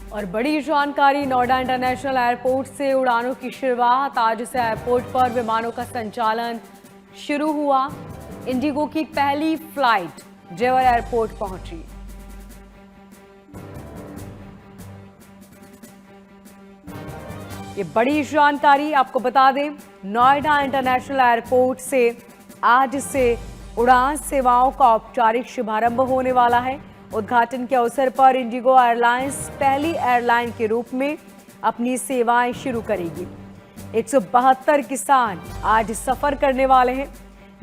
और बड़ी जानकारी, नोएडा इंटरनेशनल एयरपोर्ट से उड़ानों की शुरुआत। आज से एयरपोर्ट पर विमानों का संचालन शुरू हुआ। इंडिगो की पहली फ्लाइट जेवर एयरपोर्ट पहुंची। ये बड़ी जानकारी आपको बता दें, नोएडा इंटरनेशनल एयरपोर्ट से आज से उड़ान सेवाओं का औपचारिक शुभारंभ होने वाला है। उद्घाटन के अवसर पर इंडिगो एयरलाइंस पहली एयरलाइन के रूप में अपनी सेवाएं शुरू करेगी। 172 किसान आज सफर करने वाले हैं।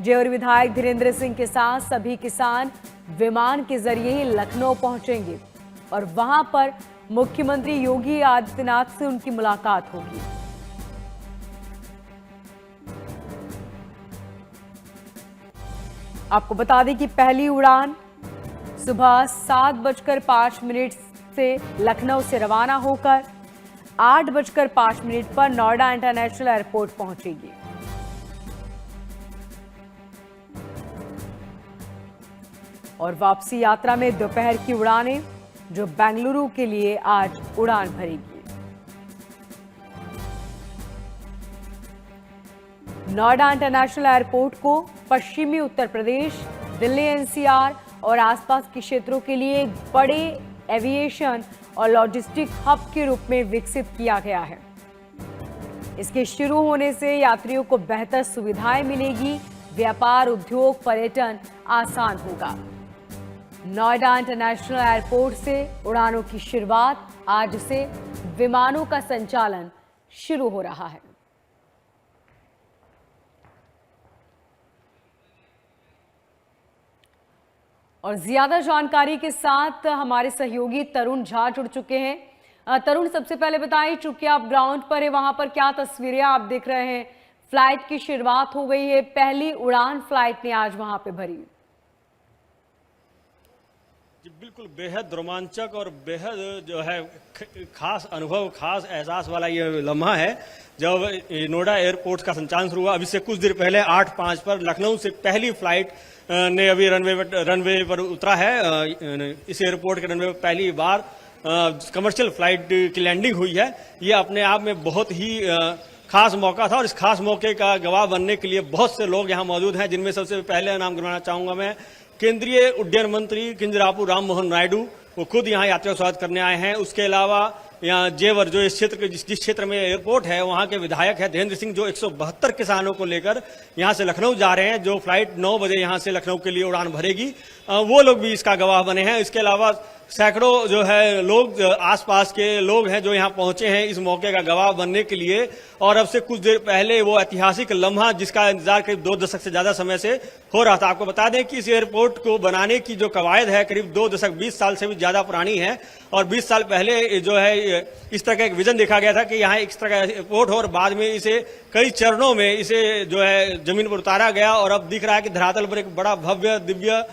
जेवर विधायक धीरेन्द्र सिंह के साथ सभी किसान विमान के जरिए ही लखनऊ पहुंचेंगे और वहां पर मुख्यमंत्री योगी आदित्यनाथ से उनकी मुलाकात होगी। आपको बता दें कि पहली उड़ान सुबह 7:05 से लखनऊ से रवाना होकर 8:05 पर नोएडा इंटरनेशनल एयरपोर्ट पहुंचेगी। और वापसी यात्रा में दोपहर की उड़ानें जो बेंगलुरु के लिए आज उड़ान भरेगी। नोएडा इंटरनेशनल एयरपोर्ट को पश्चिमी उत्तर प्रदेश, दिल्ली एनसीआर और आसपास के क्षेत्रों के लिए एक बड़े एविएशन और लॉजिस्टिक हब के रूप में विकसित किया गया है। इसके शुरू होने से यात्रियों को बेहतर सुविधाएं मिलेगी, व्यापार, उद्योग, पर्यटन आसान होगा। नोएडा इंटरनेशनल एयरपोर्ट से उड़ानों की शुरुआत, आज से विमानों का संचालन शुरू हो रहा है। और ज्यादा जानकारी के साथ हमारे सहयोगी तरुण झा जुड़ चुके हैं। तरुण, सबसे पहले बताइए, चूंकि आप ग्राउंड पर है, वहां पर क्या तस्वीरें आप देख रहे हैं? फ्लाइट की शुरुआत हो गई है, पहली उड़ान फ्लाइट ने आज वहां पे भरी। बिल्कुल बेहद रोमांचक और बेहद जो है खास अनुभव, खास एहसास वाला ये लम्हा है जब नोएडा एयरपोर्ट का संचालन शुरू हुआ। अभी से कुछ देर पहले 8:05 पर लखनऊ से पहली फ्लाइट ने अभी रनवे पर उतरा है। इस एयरपोर्ट के रनवे पर पहली बार कमर्शियल फ्लाइट की लैंडिंग हुई है। ये अपने आप में बहुत ही खास मौका था और इस खास मौके का गवाह बनने के लिए बहुत से लोग यहाँ मौजूद हैं, जिनमें सबसे पहले नाम गिनवाना चाहूंगा मैं केंद्रीय उड्डयन मंत्री किंजरापू राममोहन नायडू, वो खुद यहाँ यात्रियों का स्वागत करने आए हैं। उसके अलावा यहाँ जेवर, जो इस क्षेत्र के जिस क्षेत्र में एयरपोर्ट है, वहाँ के विधायक है धीरेन्द्र सिंह, जो 172 किसानों को लेकर यहाँ से लखनऊ जा रहे हैं। जो फ्लाइट 9 बजे यहाँ से लखनऊ के लिए उड़ान भरेगी, वो लोग भी इसका गवाह बने हैं। इसके अलावा सैकड़ों जो है लोग, आसपास के लोग हैं जो यहाँ पहुंचे हैं इस मौके का गवाह बनने के लिए। और अब से कुछ देर पहले वो ऐतिहासिक लम्हा, जिसका इंतजार करीब 2 दशक से ज्यादा समय से हो रहा था। आपको बता दें कि इस एयरपोर्ट को बनाने की जो कवायद है करीब 2 दशक 20 साल से भी ज्यादा पुरानी है। और 20 साल पहले जो है इस तरह का एक विजन देखा गया था कि यहाँ इस तरह का एयरपोर्ट हो, और बाद में इसे कई चरणों में इसे जो है जमीन पर उतारा गया और अब दिख रहा है कि धरातल पर एक बड़ा भव्य दिव्य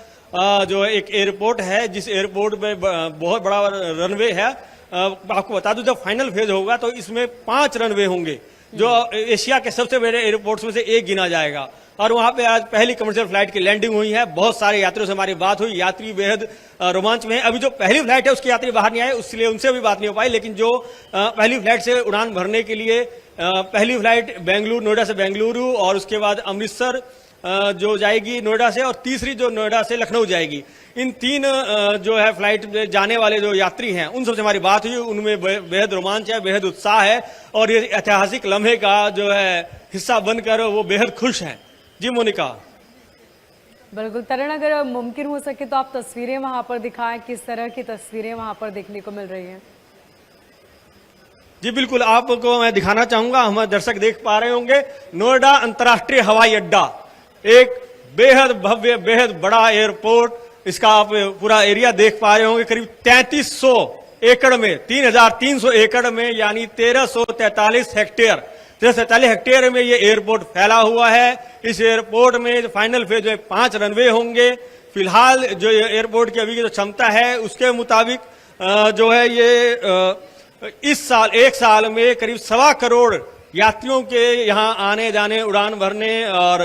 जो एक एयरपोर्ट है, जिस एयरपोर्ट में बहुत बड़ा रनवे है। आपको बता दूं, जब फाइनल फेज होगा तो इसमें 5 रनवे होंगे, जो एशिया के सबसे बड़े एयरपोर्ट्स में से एक गिना जाएगा। और वहां पे आज पहली कमर्शियल फ्लाइट की लैंडिंग हुई है। बहुत सारे यात्रियों से हमारी बात हुई, यात्री बेहद रोमांच में है। अभी जो पहली फ्लाइट है उसके यात्री बाहर नहीं आए, इसलिए उनसे भी बात नहीं हो पाई। लेकिन जो पहली फ्लाइट से उड़ान भरने के लिए पहली फ्लाइट बेंगलुरु, नोएडा से बेंगलुरु, और उसके बाद अमृतसर जो जाएगी नोएडा से, और तीसरी जो नोएडा से लखनऊ जाएगी। इन 3 जो है फ्लाइट में जाने वाले जो यात्री हैं उन सबसे हमारी बात हुई। उनमें बेहद रोमांच है, बेहद उत्साह है और ये ऐतिहासिक लम्हे का जो है हिस्सा बनकर वो बेहद खुश हैं। जी मोनिका। बिल्कुल तरुण, अगर मुमकिन हो सके तो आप तस्वीरें वहां पर दिखाएं, किस तरह की तस्वीरें वहां पर देखने को मिल रही हैं? जी बिल्कुल, आपको मैं दिखाना चाहूंगा। हमारे दर्शक देख पा रहे होंगे, नोएडा अंतर्राष्ट्रीय हवाई अड्डा, एक बेहद भव्य, बेहद बड़ा एयरपोर्ट। इसका आप पूरा एरिया देख पा रहे होंगे, करीब 3300 एकड़ में, 3300 एकड़ में, यानी 1343 हेक्टेयर, 1343 हेक्टेयर में ये एयरपोर्ट फैला हुआ है। इस एयरपोर्ट में फाइनल फेज में 5 रनवे होंगे। फिलहाल जो एयरपोर्ट की अभी की जो क्षमता है उसके मुताबिक जो है ये इस साल, 1 साल में करीब 1.25 करोड़ यात्रियों के यहाँ आने जाने, उड़ान भरने और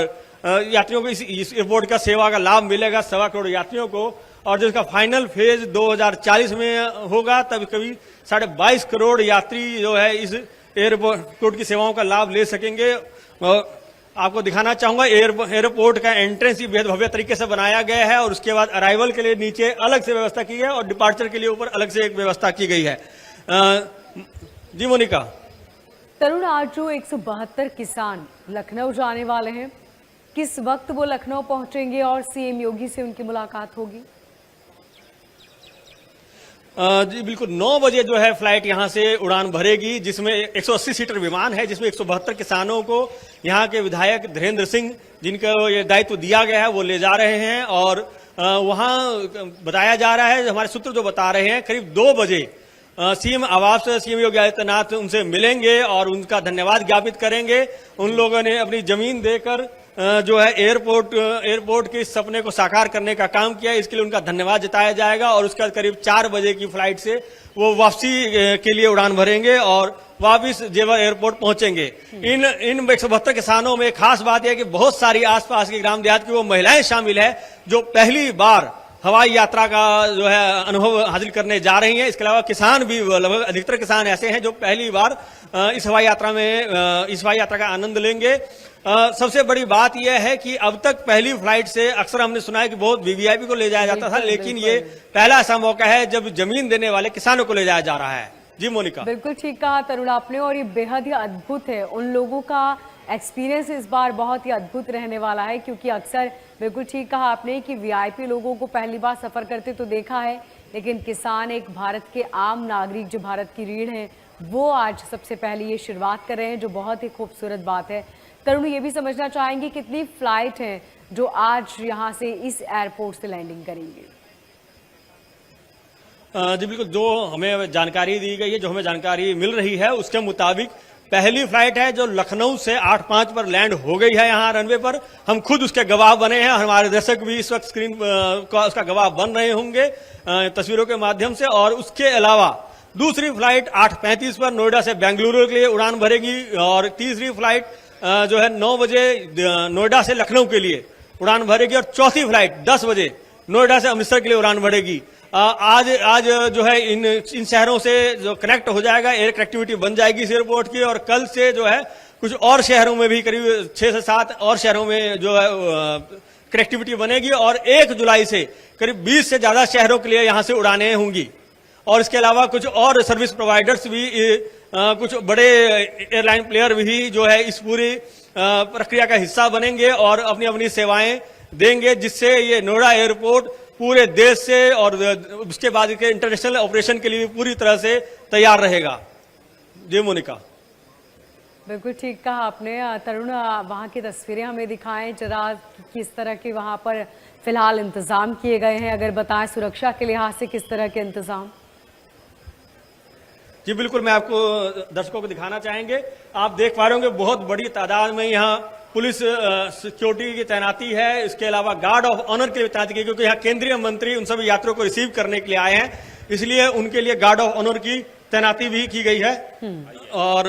यात्रियों को इस एयरपोर्ट का सेवा का लाभ मिलेगा 1.25 करोड़ यात्रियों को। और जिसका फाइनल फेज 2040 में होगा, तब कभी 22.5 करोड़ यात्री जो है इस एयरपोर्ट की सेवाओं का लाभ ले सकेंगे। और आपको दिखाना चाहूंगा एयरपोर्ट का एंट्रेंस ही बेहद भव्य तरीके से बनाया गया है और उसके बाद अराइवल के लिए नीचे अलग से व्यवस्था की है और डिपार्चर के लिए ऊपर अलग से एक व्यवस्था की गई है। जी मोनिका। तरुण, आज जो 172 किसान लखनऊ जाने वाले हैं, किस वक्त वो लखनऊ पहुंचेंगे और सीएम योगी से उनकी मुलाकात होगी? जी बिल्कुल, 9 बजे जो है फ्लाइट यहां से उड़ान भरेगी, जिसमें 180 सीटर विमान है, जिसमें 172 किसानों को यहां के विधायक धीरेन्द्र सिंह, जिनको ये दायित्व दिया गया है, वो ले जा रहे हैं। और वहां बताया जा रहा है, हमारे सूत्र जो बता रहे हैं, करीब 2 बजे सीएम आवास से सीएम योगी आदित्यनाथ उनसे मिलेंगे और उनका धन्यवाद ज्ञापित करेंगे। उन लोगों ने अपनी जमीन देकर जो है एयरपोर्ट के सपने को साकार करने का काम किया, इसके लिए उनका धन्यवाद जताया जाएगा। और उसके बाद करीब 4 बजे की फ्लाइट से वो वापसी के लिए उड़ान भरेंगे और वापिस जेवर एयरपोर्ट पहुंचेंगे। इन 172 किसानों में खास बात यह है कि बहुत सारी आसपास की ग्राम देहात की वो महिलाएं शामिल है जो पहली बार हवाई यात्रा का जो है अनुभव हासिल करने जा रही हैं। इसके अलावा किसान भी, लगभग अधिकतर किसान ऐसे हैं जो पहली बार इस हवाई यात्रा का आनंद लेंगे। सबसे बड़ी बात यह है कि अब तक पहली फ्लाइट से अक्सर हमने सुना है कि बहुत वीवीआईपी को ले जाया जाता था, लेकिन ये पहला ऐसा मौका है जब जमीन देने वाले किसानों को ले जाया जा रहा है। जी मोनिका। बिल्कुल ठीक कहा तरुण आपने, और ये बेहद ही अद्भुत है। उन लोगों का एक्सपीरियंस इस बार बहुत ही अद्भुत रहने वाला है, क्योंकि अक्सर बिल्कुल ठीक कहा आपने कि वीआईपी लोगों को पहली बार सफर करते तो देखा है, लेकिन किसान, एक भारत के आम नागरिक जो भारत की रीढ़ है, वो आज सबसे पहले ये शुरुआत कर रहे हैं, जो बहुत ही खूबसूरत बात है। तरुण, ये भी समझना चाहेंगे कितनी फ्लाइट हैं जो आज यहाँ से इस एयरपोर्ट से लैंडिंग करेंगे? जी बिल्कुल, जो हमें जानकारी दी गई है, जो हमें जानकारी मिल रही है, उसके मुताबिक पहली फ्लाइट है जो लखनऊ से 8:05 पर लैंड हो गई है यहाँ रनवे पर। हम खुद उसके गवाह बने हैं, हमारे दर्शक भी इस वक्त स्क्रीन का उसका गवाह बन रहे होंगे तस्वीरों के माध्यम से। और उसके अलावा दूसरी फ्लाइट 8:35 पर नोएडा से बेंगलुरु के लिए उड़ान भरेगी और तीसरी फ्लाइट जो है 9 बजे नोएडा से लखनऊ के लिए उड़ान भरेगी और चौथी फ्लाइट 10 बजे नोएडा से अमृतसर के लिए उड़ान भरेगी। आज जो है इन शहरों से जो कनेक्ट हो जाएगा, एयर कनेक्टिविटी बन जाएगी इस एयरपोर्ट की। और कल से जो है कुछ और शहरों में भी करीब 6 से 7 और शहरों में जो है कनेक्टिविटी बनेगी और 1 जुलाई से करीब 20 से ज्यादा शहरों के लिए यहां से उड़ानें होंगी। और इसके अलावा कुछ और सर्विस प्रोवाइडर्स भी, कुछ बड़े एयरलाइन प्लेयर भी जो है इस पूरी प्रक्रिया का हिस्सा बनेंगे और अपनी अपनी सेवाएं देंगे, जिससे ये नोएडा एयरपोर्ट पूरे देश से और उसके बाद के इंटरनेशनल ऑपरेशन के लिए पूरी तरह से तैयार रहेगा। जी मोनिका। बिल्कुल ठीक कहा आपने तरुण, वहाँ की तस्वीरें हमें दिखाएं जरा, किस तरह के वहाँ पर फिलहाल इंतजाम किए गए हैं, अगर बताएं सुरक्षा के लिहाज से किस तरह के इंतजाम? जी बिल्कुल, मैं आपको दर्शकों को दिखाना चाहेंगे। आप देख पा रहे होंगे बहुत बड़ी तादाद में यहाँ पुलिस सिक्योरिटी की तैनाती है। इसके अलावा गार्ड ऑफ ऑनर की तैनाती की, क्योंकि यहाँ केंद्रीय मंत्री उन सभी यात्रियों को रिसीव करने के लिए आए हैं, इसलिए उनके लिए गार्ड ऑफ ऑनर की तैनाती भी की गई है। और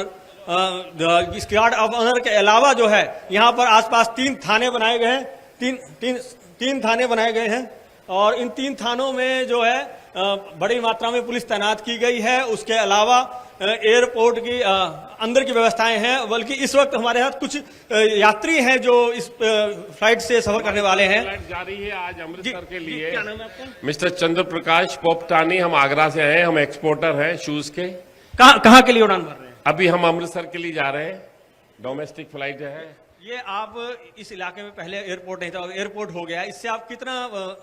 इस गार्ड ऑफ ऑनर के अलावा जो है यहाँ पर आसपास 3 थाने बनाए गए हैं, तीन थाने बनाए गए हैं और इन 3 थानों में जो है बड़ी मात्रा में पुलिस तैनात की गई है। उसके अलावा एयरपोर्ट की अंदर की व्यवस्थाएं हैं, बल्कि इस वक्त हमारे साथ कुछ यात्री हैं जो इस फ्लाइट से सफर करने वाले हैं। फ्लाइट जा रही है आज अमृतसर के लिए। क्या नाम है आपका? मिस्टर चंद्र प्रकाश पोपटानी, हम आगरा से हैं, हम एक्सपोर्टर हैं शूज के। कहाँ के लिए उड़ान भर रहे हैं? अभी हम अमृतसर के लिए जा रहे हैं, डोमेस्टिक फ्लाइट है। ये आप इस इलाके में पहले एयरपोर्ट नहीं था, एयरपोर्ट हो गया, इससे आप कितना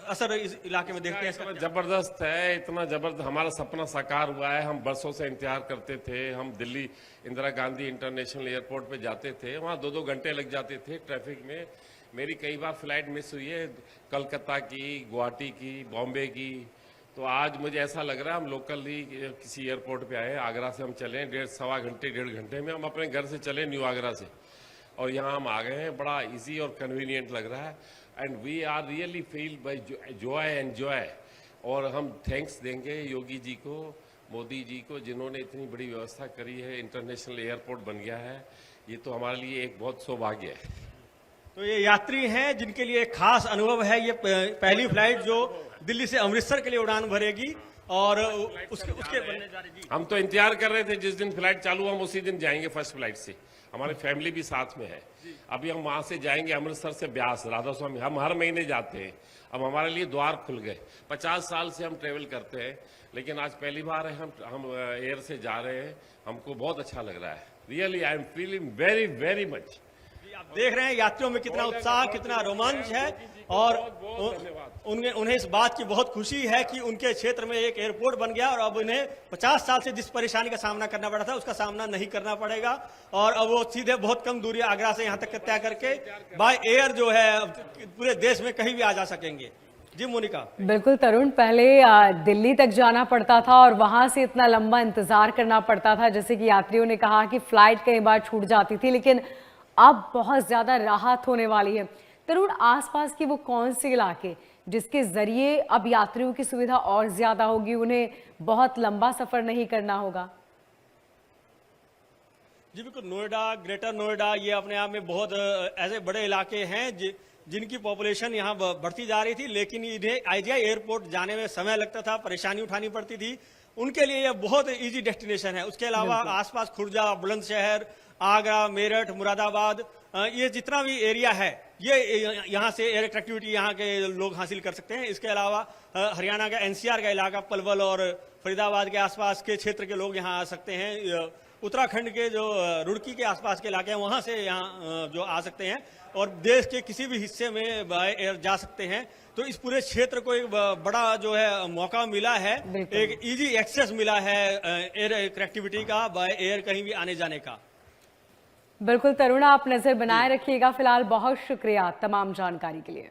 असर इस इलाके में देखते हैं? इतना जबरदस्त है, इतना जबरदस्त, हमारा सपना साकार हुआ है। हम बरसों से इंतजार करते थे। हम दिल्ली इंदिरा गांधी इंटरनेशनल एयरपोर्ट पे जाते थे, वहाँ 2-2 घंटे लग जाते थे ट्रैफिक में। मेरी कई बार फ्लाइट मिस हुई है, कलकत्ता की, गुवाहाटी की, बॉम्बे की। तो आज मुझे ऐसा लग रहा है हम लोकली किसी एयरपोर्ट पे आए। आगरा से हम चले 1.5 घंटे में हम अपने घर से चले न्यू आगरा से, और यहाँ हम आ गए हैं। बड़ा इजी और कन्वीनियंट लग रहा है and we are really feel by joy and joy. और हम थैंक्स देंगे योगी जी को, मोदी जी को, जिन्होंने इतनी बड़ी व्यवस्था करी है, इंटरनेशनल एयरपोर्ट बन गया है। ये तो हमारे लिए एक बहुत सौभाग्य है। तो ये यात्री हैं जिनके लिए खास अनुभव है। ये पहली फ्लाइट जो दिल्ली से अमृतसर के लिए उड़ान भरेगी और उसके बनने जा रही। हम तो इंतजार कर रहे थे, जिस दिन फ्लाइट चालू हुआ हम उसी दिन जाएंगे फर्स्ट फ्लाइट से। हमारी फैमिली भी साथ में है। अभी हम वहां से जाएंगे अमृतसर से ब्यास राधा स्वामी। हम हर महीने जाते हैं, अब हमारे लिए द्वार खुल गए। 50 साल से हम ट्रेवल करते हैं, लेकिन आज पहली बार है हम एयर से जा रहे हैं। हमको बहुत अच्छा लग रहा है। Really I am feeling very very much. आप देख रहे हैं यात्रियों में कितना उत्साह, कितना रोमांच है और उन्हें इस बात की बहुत खुशी है कि उनके क्षेत्र में एक एयरपोर्ट बन गया और अब उन्हें 50 साल से जिस परेशानी का सामना करना पड़ा था उसका सामना नहीं करना पड़ेगा और अब वो सीधे बहुत कम दूरी आगरा से यहाँ तक तय करके बाय एयर जो है पूरे देश में कहीं भी आ जा सकेंगे। जी मोनिका। बिल्कुल तरुण, पहले दिल्ली तक जाना पड़ता था और वहां से इतना लंबा इंतजार करना पड़ता था, जैसे कि यात्रियों ने कहा कि फ्लाइट कई बार छूट जाती थी, लेकिन अब बहुत ज्यादा राहत होने वाली है। तरुण, आसपास के वो कौन से इलाके जिसके जरिए अब यात्रियों की सुविधा और ज्यादा होगी, उन्हें बहुत लंबा सफर नहीं करना होगा? जी बिल्कुल, नोएडा, ग्रेटर नोएडा ये अपने आप में बहुत ऐसे बड़े इलाके हैं जिनकी पॉपुलेशन यहाँ बढ़ती जा रही थी, लेकिन इन्हें आईजीआई एयरपोर्ट जाने में समय लगता था, परेशानी उठानी पड़ती थी। उनके लिए यह बहुत इजी डेस्टिनेशन है। उसके अलावा आसपास खुर्जा, बुलंदशहर, आगरा, मेरठ, मुरादाबाद, ये जितना भी एरिया है ये यहाँ से एयर कनेक्टिविटी यहाँ के लोग हासिल कर सकते हैं। इसके अलावा हरियाणा का एनसीआर का इलाका, पलवल और फरीदाबाद के आसपास के क्षेत्र के लोग यहाँ आ सकते हैं। उत्तराखंड के जो रुड़की के आसपास के इलाके हैं वहाँ से यहाँ जो आ सकते हैं और देश के किसी भी हिस्से में बाय एयर जा सकते हैं। तो इस पूरे क्षेत्र को एक बड़ा जो है मौका मिला है, एक इजी एक्सेस मिला है एयर कनेक्टिविटी का, बाय एयर कहीं भी आने जाने का। बिल्कुल तरुण, आप नजर बनाए रखिएगा। फिलहाल बहुत शुक्रिया तमाम जानकारी के लिए।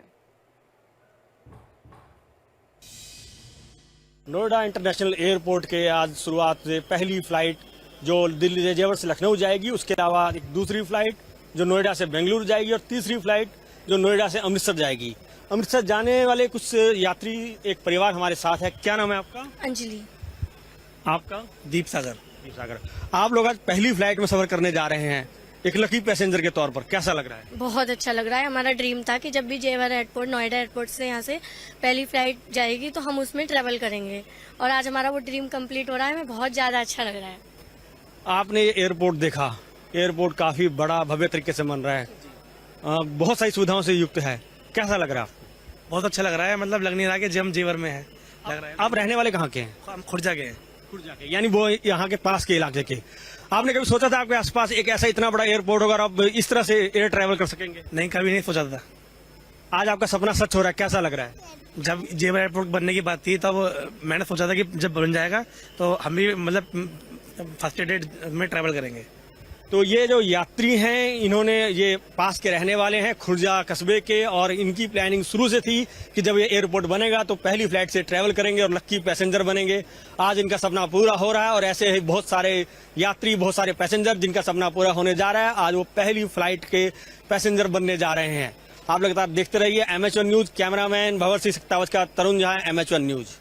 नोएडा इंटरनेशनल एयरपोर्ट के आज शुरुआत से पहली फ्लाइट जो दिल्ली से जेवर से लखनऊ जाएगी, उसके अलावा एक दूसरी फ्लाइट जो नोएडा से बेंगलुरु जाएगी और तीसरी फ्लाइट जो नोएडा से अमृतसर जाएगी। अमृतसर जाने वाले कुछ यात्री, एक परिवार हमारे साथ है। क्या नाम है आपका? अंजलि। आपका? दीप सागर। दीप सागर। आप लोग आज पहली फ्लाइट में सफर करने जा रहे हैं, एक लकी पैसेंजर के तौर पर कैसा लग रहा है? बहुत अच्छा लग रहा है। हमारा ड्रीम था कि जब भी जेवर एयरपोर्ट, नोएडा एयरपोर्ट से यहाँ से पहली फ्लाइट जाएगी तो हम उसमें ट्रेवल करेंगे और आज हमारा वो ड्रीम कंप्लीट हो रहा है। हमें बहुत ज्यादा अच्छा लग रहा है। आपने ये एयरपोर्ट देखा, एयरपोर्ट काफी बड़ा भव्य तरीके से बन रहा है, बहुत सारी सुविधाओं से युक्त है, कैसा लग रहा है आपको? बहुत अच्छा लग रहा है, मतलब लग नहीं रहा कि हम जेवर में है, लग रहा है। आप रहने वाले कहाँ के हैं? हम खुर्जा के हैं। खुर्जा के, यानी वो यहाँ के पास के इलाके के। आपने कभी सोचा था आपके आसपास एक ऐसा इतना बड़ा एयरपोर्ट होगा और आप इस तरह से एयर ट्रैवल कर सकेंगे? नहीं, कभी नहीं सोचा था। आज आपका सपना सच हो रहा है, कैसा लग रहा है? जब जेवर एयरपोर्ट बनने की बात थी तब मैंने सोचा था कि जब बन जाएगा तो हम भी मतलब फर्स्ट डेट में ट्रैवल करेंगे। तो ये जो यात्री हैं, इन्होंने ये पास के रहने वाले हैं खुर्जा कस्बे के, और इनकी प्लानिंग शुरू से थी कि जब ये एयरपोर्ट बनेगा तो पहली फ्लाइट से ट्रैवल करेंगे और लक्की पैसेंजर बनेंगे। आज इनका सपना पूरा हो रहा है और ऐसे ही बहुत सारे यात्री, बहुत सारे पैसेंजर जिनका सपना पूरा होने जा रहा है, आज वो पहली फ्लाइट के पैसेंजर बनने जा रहे हैं। आप लगातार देखते रहिए MH1 news. Cameraman Bhanwar Singh Shaktawat का तरुण झा, MH1 न्यूज।